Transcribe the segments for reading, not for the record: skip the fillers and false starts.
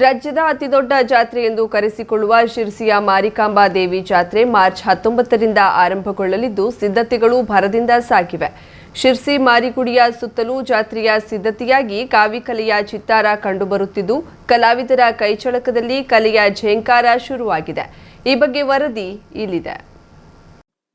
ರಾಜ್ಯದ ಅತಿದೊಡ್ಡ ಜಾತ್ರೆ ಎಂದು ಕರೆಸಿಕೊಳ್ಳುವ ಶಿರ್ಸಿಯ ಮಾರಿಕಾಂಬಾ ದೇವಿ ಜಾತ್ರೆ ಮಾರ್ಚ್ 19ರಿಂದ ಆರಂಭಗೊಳ್ಳಲಿದ್ದು ಸಿದ್ಧತೆಗಳು ಭರದಿಂದ ಸಾಗಿವೆ. ಶಿರ್ಸಿ ಮಾರಿಗುಡಿಯ ಸುತ್ತಲೂ ಜಾತ್ರೆಯ ಸಿದ್ಧತೆಯಾಗಿ ಕಾವಿಕಲೆಯ ಚಿತ್ತಾರ ಕಂಡುಬರುತ್ತಿದ್ದು ಕಲಾವಿದರ ಕೈಚಳಕದಲ್ಲಿ ಕಲೆಯ ಝೇಂಕಾರ ಶುರುವಾಗಿದೆ. ಈ ಬಗ್ಗೆ ವರದಿ ಇಲ್ಲಿದೆ.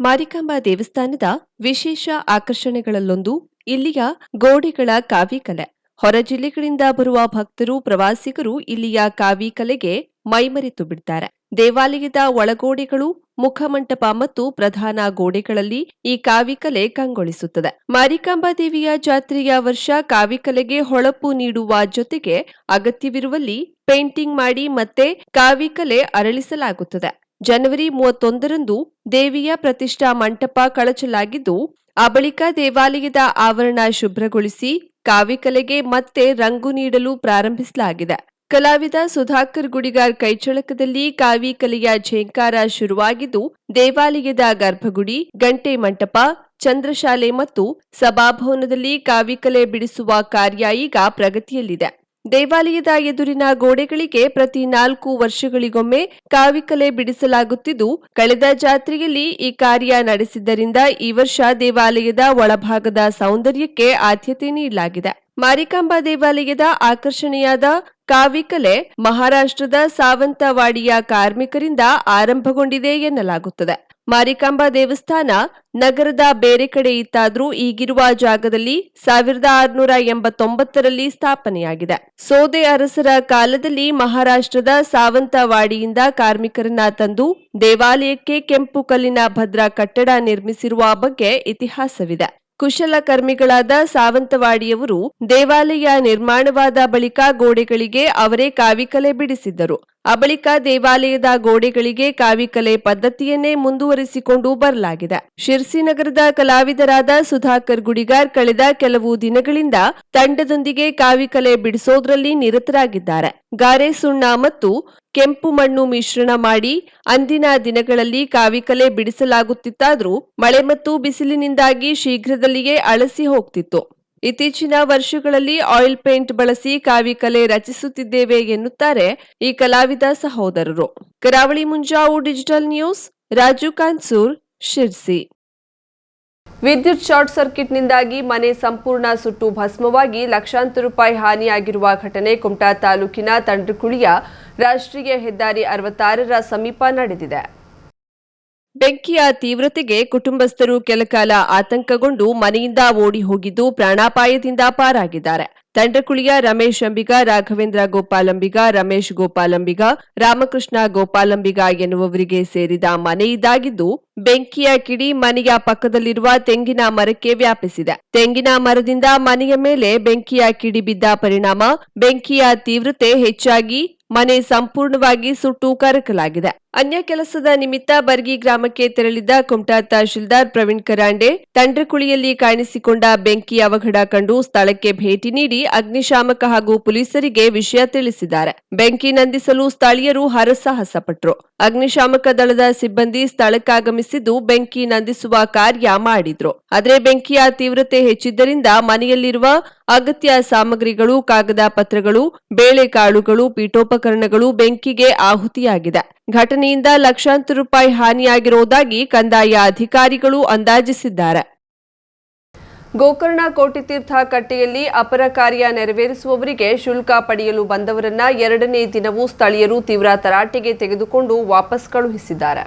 ಮಾರಿಕಾಂಬಾ ದೇವಸ್ಥಾನದ ವಿಶೇಷ ಆಕರ್ಷಣೆಗಳಲ್ಲೊಂದು ಇಲ್ಲಿಯ ಗೋಡೆಗಳ ಕಾವಿಕಲೆ. ಹೊರ ಜಿಲ್ಲೆಗಳಿಂದ ಬರುವ ಭಕ್ತರು ಪ್ರವಾಸಿಗರು ಇಲ್ಲಿಯ ಕಾವಿಕಲೆಗೆ ಮೈಮರೆತು ಬಿಡ್ತಾರೆ. ದೇವಾಲಯದ ಒಳಗೋಡೆಗಳು, ಮುಖಮಂಟಪ ಮತ್ತು ಪ್ರಧಾನ ಗೋಡೆಗಳಲ್ಲಿ ಈ ಕಾವಿಕಲೆ ಕಂಗೊಳಿಸುತ್ತದೆ. ಮಾರಿಕಾಂಬಾ ದೇವಿಯ ಜಾತ್ರೆಯ ವರ್ಷ ಕಾವಿಕಲೆಗೆ ಹೊಳಪು ನೀಡುವ ಜೊತೆಗೆ ಅಗತ್ಯವಿರುವಲ್ಲಿ ಪೇಂಟಿಂಗ್ ಮಾಡಿ ಮತ್ತೆ ಕಾವಿಕಲೆ ಅರಳಿಸಲಾಗುತ್ತದೆ. ಜನವರಿ 31ರಂದು ದೇವಿಯ ಪ್ರತಿಷ್ಠಾ ಮಂಟಪ ಕಳಚಲಾಗಿದ್ದು, ಆ ಬಳಿಕ ದೇವಾಲಯದ ಆವರಣ ಶುಭ್ರಗೊಳಿಸಿ ಕಾವಿಕಲೆಗೆ ಮತ್ತೆ ರಂಗು ನೀಡಲು ಪ್ರಾರಂಭಿಸಲಾಗಿದೆ. ಕಲಾವಿದ ಸುಧಾಕರ್ ಗುಡಿಗಾರ್ ಕೈಚಳಕದಲ್ಲಿ ಕಾವಿಕಲೆಯ ಝೇಂಕಾರ ಶುರುವಾಗಿದ್ದು, ದೇವಾಲಯದ ಗರ್ಭಗುಡಿ, ಗಂಟೆ ಮಂಟಪ, ಚಂದ್ರಶಾಲೆ ಮತ್ತು ಸಭಾಭವನದಲ್ಲಿ ಕಾವಿಕಲೆ ಬಿಡಿಸುವ ಕಾರ್ಯ ಈಗ ಪ್ರಗತಿಯಲ್ಲಿದೆ. ದೇವಾಲಯದ ಎದುರಿನ ಗೋಡೆಗಳಿಗೆ ಪ್ರತಿ 4 ವರ್ಷಗಳಿಗೊಮ್ಮೆ ಕಾವಿಕಲೆ ಬಿಡಿಸಲಾಗುತ್ತಿದ್ದು, ಕಳೆದ ಜಾತ್ರೆಯಲ್ಲಿ ಈ ಕಾರ್ಯ ನಡೆಸಿದ್ದರಿಂದ ಈ ವರ್ಷ ದೇವಾಲಯದ ಒಳಭಾಗದ ಸೌಂದರ್ಯಕ್ಕೆ ಆದ್ಯತೆ ನೀಡಲಾಗಿದೆ. ಮಾರಿಕಾಂಬಾ ದೇವಾಲಯದ ಆಕರ್ಷಣೆಯಾದ ಕಾವಿಕಲೆ ಮಹಾರಾಷ್ಟ್ರದ ಸಾವಂತವಾಡಿಯ ಕಾರ್ಮಿಕರಿಂದ ಆರಂಭಗೊಂಡಿದೆ ಎನ್ನಲಾಗುತ್ತದೆ. ಮಾರಿಕಾಂಬಾ ದೇವಸ್ಥಾನ ನಗರದ ಬೇರೆ ಕಡೆ ಇತ್ತಾದ್ರೂ ಈಗಿರುವ ಜಾಗದಲ್ಲಿ 1689ರಲ್ಲಿ ಸ್ಥಾಪನೆಯಾಗಿದೆ. ಸೋದೆ ಅರಸರ ಕಾಲದಲ್ಲಿ ಮಹಾರಾಷ್ಟ್ರದ ಸಾವಂತವಾಡಿಯಿಂದ ಕಾರ್ಮಿಕರನ್ನ ತಂದು ದೇವಾಲಯಕ್ಕೆ ಕೆಂಪು ಕಲ್ಲಿನ ಭದ್ರ ಕಟ್ಟಡ ನಿರ್ಮಿಸಿರುವ ಬಗ್ಗೆ ಇತಿಹಾಸವಿದೆ. ಕುಶಲಕರ್ಮಿಗಳಾದ ಸಾವಂತವಾಡಿಯವರು ದೇವಾಲಯ ನಿರ್ಮಾಣವಾದ ಬಳಿಕ ಗೋಡೆಗಳಿಗೆ ಅವರೇ ಕಾವಿಕಲೆ ಬಿಡಿಸಿದ್ದರು. ಆ ಬಳಿಕ ದೇವಾಲಯದ ಗೋಡೆಗಳಿಗೆ ಕಾವಿಕಲೆ ಪದ್ಧತಿಯನ್ನೇ ಮುಂದುವರಿಸಿಕೊಂಡು ಬರಲಾಗಿದೆ. ಶಿರ್ಸಿ ನಗರದ ಕಲಾವಿದರಾದ ಸುಧಾಕರ್ ಗುಡಿಗಾರ್ ಕಳೆದ ಕೆಲವು ದಿನಗಳಿಂದ ತಂಡದೊಂದಿಗೆ ಕಾವಿಕಲೆ ಬಿಡಿಸೋದ್ರಲ್ಲಿ ನಿರತರಾಗಿದ್ದಾರೆ. ಗಾರೆ ಸುಣ್ಣ ಮತ್ತು ಕೆಂಪು ಮಣ್ಣು ಮಿಶ್ರಣ ಮಾಡಿ ಅಂದಿನ ದಿನಗಳಲ್ಲಿ ಕಾವಿಕಲೆ ಬಿಡಿಸಲಾಗುತ್ತಿತ್ತಾದ್ರೂ ಮಳೆ ಮತ್ತು ಬಿಸಿಲಿನಿಂದಾಗಿ ಶೀಘ್ರದಲ್ಲಿಯೇ ಅಳಸಿ ಹೋಗ್ತಿತ್ತು. ಇತ್ತೀಚಿನ ವರ್ಷಗಳಲ್ಲಿ ಆಯಿಲ್ ಪೇಂಟ್ ಬಳಸಿ ಕಾವಿಕಲೆ ರಚಿಸುತ್ತಿದ್ದೇವೆ ಎನ್ನುತ್ತಾರೆ ಈ ಕಲಾವಿದ ಸಹೋದರರು. ಕರಾವಳಿ ಮುಂಜಾವು ಡಿಜಿಟಲ್ ನ್ಯೂಸ್, ರಾಜು ಕಾನ್ಸೂರ್, ಶಿರ್ಸಿ. ವಿದ್ಯುತ್ ಶಾರ್ಟ್ ಸರ್ಕ್ಯೂಟ್ನಿಂದಾಗಿ ಮನೆ ಸಂಪೂರ್ಣ ಸುಟ್ಟು ಭಸ್ಮವಾಗಿ ಲಕ್ಷಾಂತರ ರೂಪಾಯಿ ಹಾನಿಯಾಗಿರುವ ಘಟನೆ ಕುಮಟಾ ತಾಲೂಕಿನ ತಂಡ್ರಕುಳಿಯ ರಾಷ್ಟ್ರೀಯ ಹೆದ್ದಾರಿ 66ರ ಸಮೀಪ ನಡೆದಿದೆ. ಬೆಂಕಿಯ ತೀವ್ರತೆಗೆ ಕುಟುಂಬಸ್ಥರು ಕೆಲಕಾಲ ಆತಂಕಗೊಂಡು ಮನೆಯಿಂದ ಓಡಿ ಹೋಗಿದ್ದು ಪ್ರಾಣಾಪಾಯದಿಂದ ಪಾರಾಗಿದ್ದಾರೆ. ತಂಡ್ರಕುಳಿಯ ರಮೇಶ್ ಅಂಬಿಗ, ರಾಘವೇಂದ್ರ ಗೋಪಾಲಂಬಿಗ, ರಮೇಶ್ ಗೋಪಾಲಂಬಿಗ, ರಾಮಕೃಷ್ಣ ಗೋಪಾಲಂಬಿಗ ಎನ್ನುವವರಿಗೆ ಸೇರಿದ ಮನೆ ಇದಾಗಿದ್ದು, ಬೆಂಕಿಯ ಕಿಡಿ ಮನೆಯ ಪಕ್ಕದಲ್ಲಿರುವ ತೆಂಗಿನ ಮರಕ್ಕೆ ವ್ಯಾಪಿಸಿದೆ. ತೆಂಗಿನ ಮರದಿಂದ ಮನೆಯ ಮೇಲೆ ಬೆಂಕಿಯ ಕಿಡಿ ಬಿದ್ದ ಪರಿಣಾಮ ಬೆಂಕಿಯ ತೀವ್ರತೆ ಹೆಚ್ಚಾಗಿ ಮನೆ ಸಂಪೂರ್ಣವಾಗಿ ಸುಟ್ಟು ಕರಕಲಾಗಿದೆ. ಅನ್ಯ ಕೆಲಸದ ನಿಮಿತ್ತ ಬರ್ಗಿ ಗ್ರಾಮಕ್ಕೆ ತೆರಳಿದ್ದ ಕುಮಟಾ ತಹಶೀಲ್ದಾರ್ ಪ್ರವೀಣ್ ಕರಾಂಡೆ ತಂಡ್ರಕುಳಿಯಲ್ಲಿ ಕಾಣಿಸಿಕೊಂಡ ಬೆಂಕಿ ಅವಘಡ ಕಂಡು ಸ್ಥಳಕ್ಕೆ ಭೇಟಿ ನೀಡಿ ಅಗ್ನಿಶಾಮಕ ಹಾಗೂ ಪೊಲೀಸರಿಗೆ ವಿಷಯ ತಿಳಿಸಿದ್ದಾರೆ. ಬೆಂಕಿ ನಂದಿಸಲು ಸ್ಥಳೀಯರು ಹರಸಾಹಸ ಪಟ್ಟರು. ಅಗ್ನಿಶಾಮಕ ದಳದ ಸಿಬ್ಬಂದಿ ಸ್ಥಳಕ್ಕಾಗಮಿಸಿದ್ದು ಬೆಂಕಿ ನಂದಿಸುವ ಕಾರ್ಯ ಮಾಡಿದ್ರು. ಆದರೆ ಬೆಂಕಿಯ ತೀವ್ರತೆ ಹೆಚ್ಚಿದ್ದರಿಂದ ಮನೆಯಲ್ಲಿರುವ ಅಗತ್ಯ ಸಾಮಗ್ರಿಗಳು, ಕಾಗದ ಪತ್ರಗಳು, ಬೇಳೆಕಾಳುಗಳು, ಪೀಠೋಪಕರಣಗಳು ಬೆಂಕಿಗೆ ಆಹುತಿಯಾಗಿದೆ. ಘಟನೆಯಿಂದ ಲಕ್ಷಾಂತರ ರೂಪಾಯಿ ಹಾನಿಯಾಗಿರುವುದಾಗಿ ಕಂದಾಯ ಅಧಿಕಾರಿಗಳು ಅಂದಾಜಿಸಿದ್ದಾರೆ. ಗೋಕರ್ಣ ಕೋಟಿತೀರ್ಥ ಕಟ್ಟೆಯಲ್ಲಿ ಅಪರ ಕಾರ್ಯ ನೆರವೇರಿಸುವವರಿಗೆ ಶುಲ್ಕ ಪಡೆಯಲು ಬಂದವರನ್ನ 2ನೇ ದಿನವೂ ಸ್ಥಳೀಯರು ತೀವ್ರ ತರಾಟೆಗೆ ತೆಗೆದುಕೊಂಡು ವಾಪಸ್ ಕಳುಹಿಸಿದ್ದಾರೆ.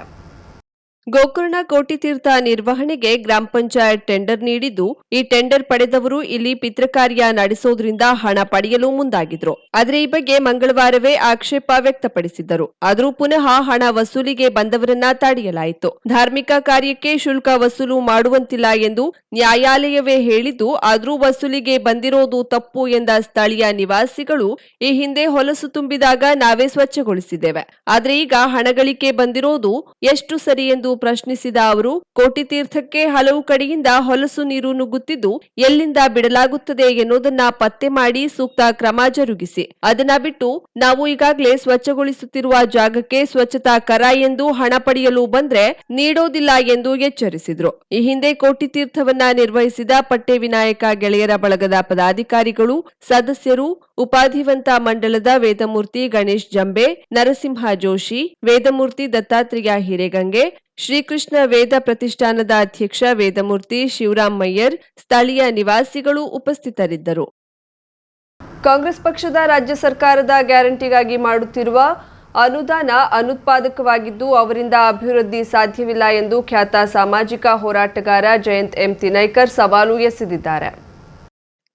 ಗೋಕರ್ಣ ಕೋಟಿತೀರ್ಥ ನಿರ್ವಹಣೆಗೆ ಗ್ರಾಮ ಪಂಚಾಯತ್ ಟೆಂಡರ್ ನೀಡಿದ್ದು, ಈ ಟೆಂಡರ್ ಪಡೆದವರು ಇಲ್ಲಿ ಪಿತೃಕಾರ್ಯ ನಡೆಸೋದ್ರಿಂದ ಹಣ ಪಡೆಯಲು ಮುಂದಾಗಿದ್ರು. ಆದರೆ ಈ ಬಗ್ಗೆ ಮಂಗಳವಾರವೇ ಆಕ್ಷೇಪ ವ್ಯಕ್ತಪಡಿಸಿದ್ದರು. ಆದರೂ ಪುನಃ ಹಣ ವಸೂಲಿಗೆ ಬಂದವರನ್ನ ತಡೆಯಲಾಯಿತು. ಧಾರ್ಮಿಕ ಕಾರ್ಯಕ್ಕೆ ಶುಲ್ಕ ವಸೂಲು ಮಾಡುವಂತಿಲ್ಲ ಎಂದು ನ್ಯಾಯಾಲಯವೇ ಹೇಳಿದ್ದು, ಆದರೂ ವಸೂಲಿಗೆ ಬಂದಿರೋದು ತಪ್ಪು ಎಂದ ಸ್ಥಳೀಯ ನಿವಾಸಿಗಳು ಈ ಹಿಂದೆ ಹೊಲಸು ತುಂಬಿದಾಗ ನಾವೇ ಸ್ವಚ್ಛಗೊಳಿಸಿದ್ದೇವೆ. ಆದರೆ ಈಗ ಹಣ ಗಳಿಕೆ ಬಂದಿರೋದು ಎಷ್ಟು ಸರಿ ಎಂದು ಪ್ರಶ್ನಿಸಿದ ಅವರು, ಕೋಟಿತೀರ್ಥಕ್ಕೆ ಹಲವು ಕಡೆಯಿಂದ ಹೊಲಸು ನೀರು ನುಗ್ಗುತ್ತಿದ್ದು ಎಲ್ಲಿಂದ ಬಿಡಲಾಗುತ್ತದೆ ಎನ್ನುವುದನ್ನ ಪತ್ತೆ ಮಾಡಿ ಸೂಕ್ತ ಕ್ರಮ ಜರುಗಿಸಿ. ಅದನ್ನ ಬಿಟ್ಟು ನಾವು ಈಗಾಗಲೇ ಸ್ವಚ್ಛಗೊಳಿಸುತ್ತಿರುವ ಜಾಗಕ್ಕೆ ಸ್ವಚ್ಛತಾ ಕರ ಎಂದು ಹಣ ಪಡೆಯಲು ಬಂದ್ರೆ ನೀಡೋದಿಲ್ಲ ಎಂದು ಎಚ್ಚರಿಸಿದ್ರು. ಈ ಹಿಂದೆ ಕೋಟಿತೀರ್ಥವನ್ನ ನಿರ್ವಹಿಸಿದ ಪಟ್ಟೆ ವಿನಾಯಕ ಗೆಳೆಯರ ಬಳಗದ ಪದಾಧಿಕಾರಿಗಳು, ಸದಸ್ಯರು, ಉಪಾಧಿವಂತ ಮಂಡಲದ ವೇದಮೂರ್ತಿ ಗಣೇಶ್ ಜಂಬೆ, ನರಸಿಂಹ ಜೋಶಿ, ವೇದಮೂರ್ತಿ ದತ್ತಾತ್ರೇಯ ಹಿರೇಗಂಗೆ, ಶ್ರೀಕೃಷ್ಣ ವೇದ ಪ್ರತಿಷ್ಠಾನದ ಅಧ್ಯಕ್ಷ ವೇದಮೂರ್ತಿ ಶಿವರಾಮ್ ಮಯ್ಯರ್, ಸ್ಥಳೀಯ ನಿವಾಸಿಗಳು ಉಪಸ್ಥಿತರಿದ್ದರು. ಕಾಂಗ್ರೆಸ್ ಪಕ್ಷದ ರಾಜ್ಯ ಸರ್ಕಾರದ ಗ್ಯಾರಂಟಿಗಾಗಿ ಮಾಡುತ್ತಿರುವ ಅನುದಾನ ಅನುತ್ಪಾದಕವಾಗಿದ್ದು ಅವರಿಂದ ಅಭಿವೃದ್ಧಿ ಸಾಧ್ಯವಿಲ್ಲ ಎಂದು ಖ್ಯಾತ ಸಾಮಾಜಿಕ ಹೋರಾಟಗಾರ ಜಯಂತ್ ಎಂ ತಿನೈಕರ್ ಸವಾಲು ಎಸೆದಿದ್ದಾರೆ.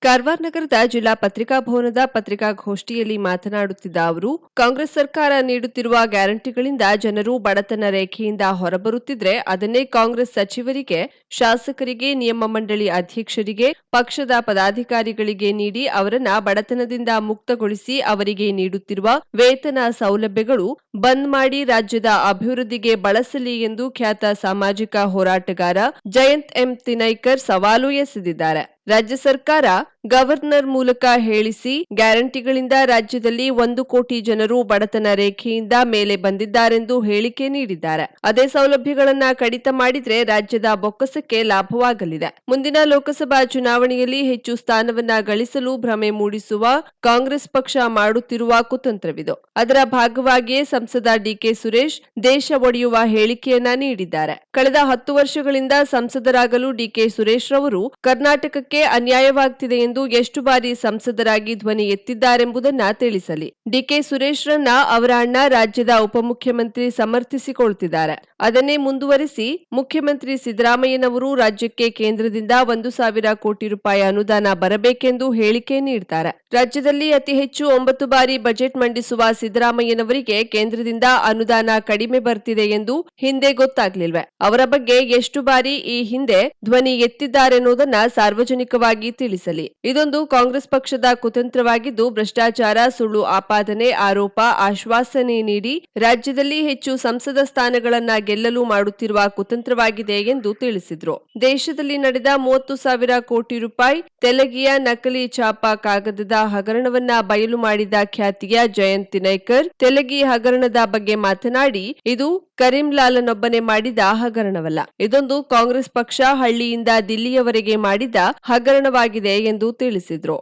ಕಾರವಾರ ನಗರದ ಜಿಲ್ಲಾ ಪತ್ರಿಕಾ ಭವನದ ಪತ್ರಿಕಾಗೋಷ್ಠಿಯಲ್ಲಿ ಮಾತನಾಡುತ್ತಿದ್ದ ಅವರು, ಕಾಂಗ್ರೆಸ್ ಸರ್ಕಾರ ನೀಡುತ್ತಿರುವ ಗ್ಯಾರಂಟಿಗಳಿಂದ ಜನರು ಬಡತನ ರೇಖೆಯಿಂದ ಹೊರಬರುತ್ತಿದ್ರೆ ಅದನ್ನೇ ಕಾಂಗ್ರೆಸ್ ಸಚಿವರಿಗೆ, ಶಾಸಕರಿಗೆ, ನಿಯಮ ಮಂಡಳಿ ಅಧ್ಯಕ್ಷರಿಗೆ, ಪಕ್ಷದ ಪದಾಧಿಕಾರಿಗಳಿಗೆ ನೀಡಿ ಅವರನ್ನ ಬಡತನದಿಂದ ಮುಕ್ತಗೊಳಿಸಿ ಅವರಿಗೆ ನೀಡುತ್ತಿರುವ ವೇತನ ಸೌಲಭ್ಯಗಳು ಬಂದ್ ಮಾಡಿ ರಾಜ್ಯದ ಅಭಿವೃದ್ಧಿಗೆ ಬಳಸಲಿ ಎಂದು ಖ್ಯಾತ ಸಾಮಾಜಿಕ ಹೋರಾಟಗಾರ ಜಯಂತ್ ಎಂ ತಿನೈಕರ್ ಸವಾಲು ಎಸೆದಿದ್ದಾರೆ. ರಾಜ್ಯ ಸರ್ಕಾರ ಗವರ್ನರ್ ಮೂಲಕ ಹೇಳಿಸಿ ಗ್ಯಾರಂಟಿಗಳಿಂದ ರಾಜ್ಯದಲ್ಲಿ 1 ಕೋಟಿ ಜನರು ಬಡತನ ರೇಖೆಯಿಂದ ಮೇಲೆ ಬಂದಿದ್ದಾರೆಂದು ಹೇಳಿಕೆ ನೀಡಿದ್ದಾರೆ. ಅದೇ ಸೌಲಭ್ಯಗಳನ್ನ ಕಡಿತ ಮಾಡಿದ್ರೆ ರಾಜ್ಯದ ಬೊಕ್ಕಸಕ್ಕೆ ಲಾಭವಾಗಲಿದೆ. ಮುಂದಿನ ಲೋಕಸಭಾ ಚುನಾವಣೆಯಲ್ಲಿ ಹೆಚ್ಚು ಸ್ಥಾನವನ್ನ ಗಳಿಸಲು ಭ್ರಮೆ ಮೂಡಿಸುವ ಕಾಂಗ್ರೆಸ್ ಪಕ್ಷ ಮಾಡುತ್ತಿರುವ ಕುತಂತ್ರವಿದು. ಅದರ ಭಾಗವಾಗಿಯೇ ಸಂಸದ ಡಿಕೆ ಸುರೇಶ್ ದೇಶ ಒಡೆಯುವ ಹೇಳಿಕೆಯನ್ನ ನೀಡಿದ್ದಾರೆ. ಕಳೆದ 10 ವರ್ಷಗಳಿಂದ ಸಂಸದರಾಗಲು ಡಿಕೆ ಸುರೇಶ್ ರವರು ಕರ್ನಾಟಕಕ್ಕೆ ಅನ್ಯಾಯವಾಗ್ತಿದೆ ಎಂದು ಎಷ್ಟು ಬಾರಿ ಸಂಸದರಾಗಿ ಧ್ವನಿ ಎತ್ತಿದ್ದಾರೆಂಬುದನ್ನ ತಿಳಿಸಲಿ. ಡಿಕೆ ಸುರೇಶ್ ರನ್ನ ಅವರ ಅಣ್ಣ ರಾಜ್ಯದ ಉಪಮುಖ್ಯಮಂತ್ರಿ ಸಮರ್ಥಿಸಿಕೊಳ್ತಿದ್ದಾರೆ. ಅದನ್ನೇ ಮುಂದುವರಿಸಿ ಮುಖ್ಯಮಂತ್ರಿ ಸಿದ್ದರಾಮಯ್ಯನವರು ರಾಜ್ಯಕ್ಕೆ ಕೇಂದ್ರದಿಂದ 1,000 ಕೋಟಿ ರೂಪಾಯಿ ಅನುದಾನ ಬರಬೇಕೆಂದು ಹೇಳಿಕೆ ನೀಡುತ್ತಾರೆ. ರಾಜ್ಯದಲ್ಲಿ ಅತಿ ಹೆಚ್ಚು 9 ಬಾರಿ ಬಜೆಟ್ ಮಂಡಿಸುವ ಸಿದ್ದರಾಮಯ್ಯನವರಿಗೆ ಕೇಂದ್ರದಿಂದ ಅನುದಾನ ಕಡಿಮೆ ಬರ್ತಿದೆ ಎಂದು ಹಿಂದೆ ಗೊತ್ತಾಗ್ಲಿಲ್ವೇ? ಅವರ ಬಗ್ಗೆ ಎಷ್ಟು ಬಾರಿ ಈ ಹಿಂದೆ ಧ್ವನಿ ಎತ್ತಿದ್ದಾರೆನ್ನುವುದನ್ನ ಸಾರ್ವಜನಿಕವಾಗಿ ತಿಳಿಸಲಿ. ಇದೊಂದು ಕಾಂಗ್ರೆಸ್ ಪಕ್ಷದ ಕುತಂತ್ರವಾಗಿದ್ದು ಭ್ರಷ್ಟಾಚಾರ, ಸುಳ್ಳು ಆಪಾದನೆ, ಆರೋಪ, ಆಶ್ವಾಸನೆ ನೀಡಿ ರಾಜ್ಯದಲ್ಲಿ ಹೆಚ್ಚು ಸಂಸದ ಸ್ಥಾನಗಳನ್ನ ಗೆಲ್ಲಲು ಮಾಡುತ್ತಿರುವ ಕುತಂತ್ರವಾಗಿದೆ ಎಂದು ತಿಳಿಸಿದ್ರು. ದೇಶದಲ್ಲಿ ನಡೆದ 30,000 ಕೋಟಿ ರೂಪಾಯಿ ತೆಲಗಿಯ ನಕಲಿ ಛಾಪ ಕಾಗದದ ಹಗರಣವನ್ನ ಬಯಲು ಮಾಡಿದ ಖ್ಯಾತಿಯ ಜಯಂತ್ ತಿನೈಕರ್ ತೆಲಗಿ ಹಗರಣದ ಬಗ್ಗೆ ಮಾತನಾಡಿ, ಇದು ಕರೀಂಲಾಲನೊಬ್ಬನೇ ಮಾಡಿದ ಹಗರಣವಲ್ಲ, ಇದೊಂದು ಕಾಂಗ್ರೆಸ್ ಪಕ್ಷ ಹಳ್ಳಿಯಿಂದ ದಿಲ್ಲಿಯವರೆಗೆ ಮಾಡಿದ ಹಗರಣವಾಗಿದೆ ಎಂದು ತಿಳಿಸಿದ್ರು.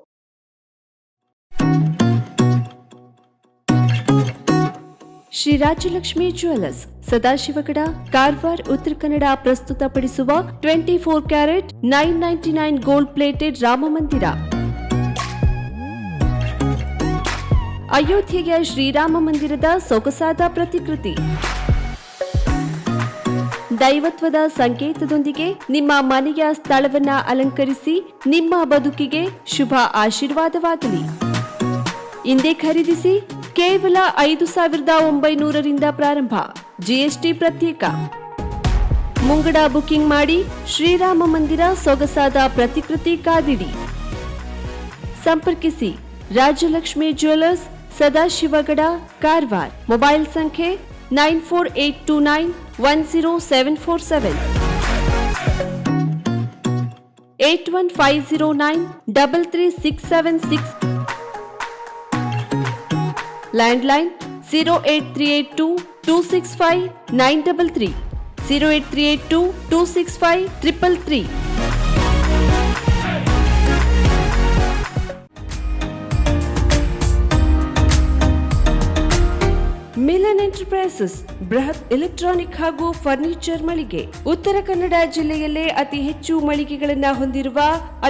ಶ್ರೀ ರಾಜಲಕ್ಷ್ಮಿ ಜ್ಯುವೆಲ್ಲರ್ಸ್, ಸದಾಶಿವಗಡ, ಕಾರವಾರ, ಉತ್ತರ ಕನ್ನಡ ಪ್ರಸ್ತುತಪಡಿಸುವ 24 ಕ್ಯಾರೆಟ್ 999 ಗೋಲ್ಡ್ ಪ್ಲೇಟೆಡ್ ರಾಮಮಂದಿರ. ಅಯೋಧ್ಯೆಯ ಶ್ರೀರಾಮ ಮಂದಿರದ ಸೊಗಸಾದ ಪ್ರತಿಕೃತಿ. ದೈವತ್ವದ ಸಂಕೇತದೊಂದಿಗೆ ನಿಮ್ಮ ಮನೆಯ ಸ್ಥಳವನ್ನ ಅಲಂಕರಿಸಿ ನಿಮ್ಮ ಬದುಕಿಗೆ ಶುಭ ಆಶೀರ್ವಾದವಾಗಲಿ. ಇಂದೇ ಖರೀದಿಸಿ. ಕೇವಲ 5,900ರಿಂದ ಪ್ರಾರಂಭ. ಜಿಎಸ್ಟಿ ಪ್ರತ್ಯೇಕ. ಮುಂಗಡ ಬುಕಿಂಗ್ ಮಾಡಿ. ಶ್ರೀರಾಮ ಮಂದಿರ ಸೊಗಸಾದ ಪ್ರತಿಕೃತಿ ಕಾದಿಡಿ. ಸಂಪರ್ಕಿಸಿ ರಾಜಲಕ್ಷ್ಮಿ ಜ್ಯುವೆಲ್ಲರ್ಸ್, ಸದಾಶಿವಗಡ, ಕಾರವಾರ. ಮೊಬೈಲ್ ಸಂಖ್ಯೆ 9482910747 8150933676. ಲ್ಯಾಂಡ್ಲೈನ್ 08382265933 08382265333. ಮಿಲನ್ ಎಂಟರ್ಪ್ರೈಸಸ್ ಬೃಹತ್ ಎಲೆಕ್ಟ್ರಾನಿಕ್ ಹಾಗೂ ಫರ್ನಿಚರ್ ಮಳಿಗೆ. ಉತ್ತರ ಕನ್ನಡ ಜಿಲ್ಲೆಯಲ್ಲೇ ಅತಿ ಹೆಚ್ಚು ಮಳಿಗೆಗಳನ್ನ ಹೊಂದಿರುವ,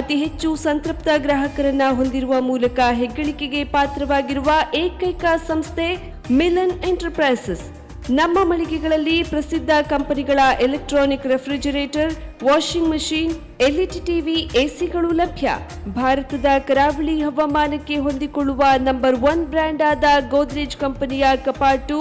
ಅತಿ ಹೆಚ್ಚು ಸಂತೃಪ್ತ ಗ್ರಾಹಕರನ್ನ ಹೊಂದಿರುವ ಮೂಲಕ ಹೆಗ್ಗಳಿಕೆಗೆ ಪಾತ್ರವಾಗಿರುವ ಏಕೈಕ ಸಂಸ್ಥೆ ಮಿಲನ್ ಎಂಟರ್ಪ್ರೈಸಸ್. ನಮ್ಮ ಮಳಿಗೆಗಳಲ್ಲಿ ಪ್ರಸಿದ್ಧ ಕಂಪನಿಗಳ electronic refrigerator, washing machine, LED TV, ಎಸಿಗಳು ಲಭ್ಯ. ಭಾರತದ ಕರಾವಳಿ ಹವಾಮಾನಕ್ಕೆ ಹೊಂದಿಕೊಳ್ಳುವ ನಂಬರ್ 1 ಬ್ರ್ಯಾಂಡ್ ಆದ ಗೋದ್ರೇಜ್ ಕಂಪನಿಯ ಕಪಾಟು,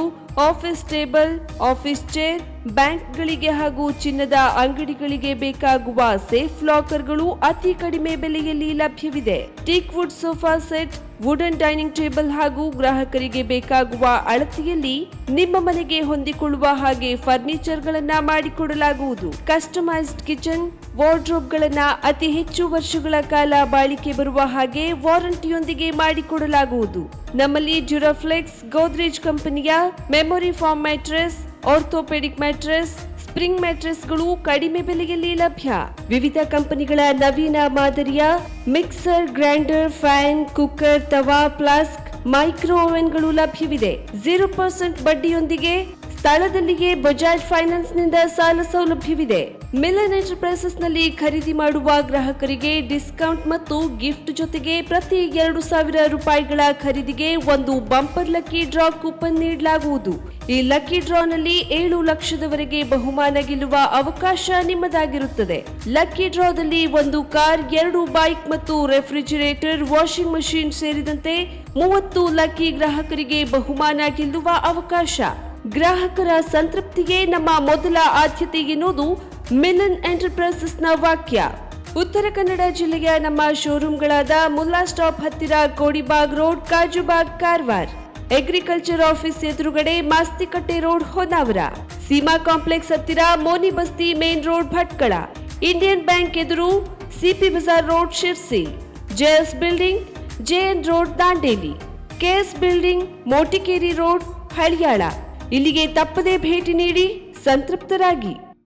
ಆಫೀಸ್ ಟೇಬಲ್, ಆಫೀಸ್ ಚೇರ್, ಬ್ಯಾಂಕ್ಗಳಿಗೆ ಹಾಗೂ ಚಿನ್ನದ ಅಂಗಡಿಗಳಿಗೆ ಬೇಕಾಗುವ ಸೇಫ್ ಲಾಕರ್ಗಳು ಅತಿ ಕಡಿಮೆ ಬೆಲೆಯಲ್ಲಿ ಲಭ್ಯವಿದೆ. Teak wood sofa set, wooden dining table ಹಾಗೂ ಗ್ರಾಹಕರಿಗೆ ಬೇಕಾಗುವ ಅಳತೆಯಲ್ಲಿ ನಿಮ್ಮ ಮನೆಗೆ ಹೊಂದಿಕೊಳ್ಳುವ ಹಾಗೆ ಫರ್ನಿಚರ್ಗಳನ್ನ ಮಾಡಿಕೊಡಲಾಗುವುದು. ಕಸ್ಟಮೈಸ್ಡ್ ಕಿಚನ್ ವಾರ್ಡ್ರೋಬ್ಗಳನ್ನ ಅತಿ ಹೆಚ್ಚು ವರ್ಷಗಳ ಕಾಲ ಬಾಳಿಕೆ ಬರುವ ಹಾಗೆ ವಾರಂಟಿಯೊಂದಿಗೆ ಮಾಡಿಕೊಡಲಾಗುವುದು. ನಮ್ಮಲ್ಲಿ ಡ್ಯೂರಾಫ್ಲೆಕ್ಸ್, ಗೋದ್ರೇಜ್ ಕಂಪನಿಯ memory foam mattress, orthopaedic mattress, spring ಮ್ಯಾಟ್ರೆಸ್ಗಳು ಕಡಿಮೆ ಬೆಲೆಯಲ್ಲಿ ಲಭ್ಯ. ವಿವಿಧ ಕಂಪನಿಗಳ ನವೀನ ಮಾದರಿಯ ಮಿಕ್ಸರ್, ಗ್ರೈಂಡರ್, ಫ್ಯಾನ್, ಕುಕ್ಕರ್, ತವಾ, ಫ್ಲಾಸ್ಕ್, ಮೈಕ್ರೋ ಓವೆನ್ಗಳು ಲಭ್ಯವಿದೆ. 0% ಬಡ್ಡಿಯೊಂದಿಗೆ ಸ್ಥಳದಲ್ಲಿಯೇ ಬಜಾಜ್ ಫೈನಾನ್ಸ್ ನಿಂದ ಸಾಲ ಸೌಲಭ್ಯವಿದೆ. ಮಿಲನ್ ಎಂಟರ್ಪ್ರೈಸಸ್ ನಲ್ಲಿ ಖರೀದಿ ಮಾಡುವ ಗ್ರಾಹಕರಿಗೆ ಡಿಸ್ಕೌಂಟ್ ಮತ್ತು ಗಿಫ್ಟ್ ಜೊತೆಗೆ ಪ್ರತಿ 2,000 ರೂಪಾಯಿಗಳ ಖರೀದಿಗೆ ಒಂದು ಬಂಪರ್ ಲಕ್ಕಿ ಡ್ರಾ ಕೂಪನ್ ನೀಡಲಾಗುವುದು. ಈ ಲಕ್ಕಿ ಡ್ರಾನಲ್ಲಿ 7 ಲಕ್ಷದವರೆಗೆ ಬಹುಮಾನ ಗೆಲ್ಲುವ ಅವಕಾಶ ನಿಮ್ಮದಾಗಿರುತ್ತದೆ. ಲಕ್ಕಿ ಡ್ರಾದಲ್ಲಿ 1 ಕಾರ್, 2 ಬೈಕ್ ಮತ್ತು ರೆಫ್ರಿಜಿರೇಟರ್, ವಾಷಿಂಗ್ ಮಷಿನ್ ಸೇರಿದಂತೆ 30 ಲಕ್ಕಿ ಗ್ರಾಹಕರಿಗೆ ಬಹುಮಾನ ಗೆಲ್ಲುವ ಅವಕಾಶ. ಗ್ರಾಹಕರ ಸಂತೃಪ್ತಿಗೆ ನಮ್ಮ ಮೊದಲ ಆದ್ಯತೆ ಎನ್ನುವುದು ಮಿಲನ್ ಎಂಟರ್ಪ್ರೈಸಸ್ನ ವಾಕ್ಯ. ಉತ್ತರ ಕನ್ನಡ ಜಿಲ್ಲೆಯ ನಮ್ಮ ಶೋರೂಮ್ಗಳಾದ ಮುಲ್ಲಾ ಸ್ಟಾಪ್ ಹತ್ತಿರ Kodibag road, Kajubag, Karwar, agriculture office ಎದುರುಗಡೆ ಮಾಸ್ತಿಕಟ್ಟೆ ರೋಡ್, ಹೊನ್ನಾವರ, ಸೀಮಾ ಕಾಂಪ್ಲೆಕ್ಸ್ ಹತ್ತಿರ Moni Basti main road, Bhatkal, Indian bank ಎದುರು CP Bazar road, Sirsi, JS building, JN road, Dandeli, KS building, Motikeri road, Haliyal. ಇಲ್ಲಿಗೆ ತಪ್ಪದೇ ಭೇಟಿ ನೀಡಿ ಸಂತೃಪ್ತರಾಗಿ.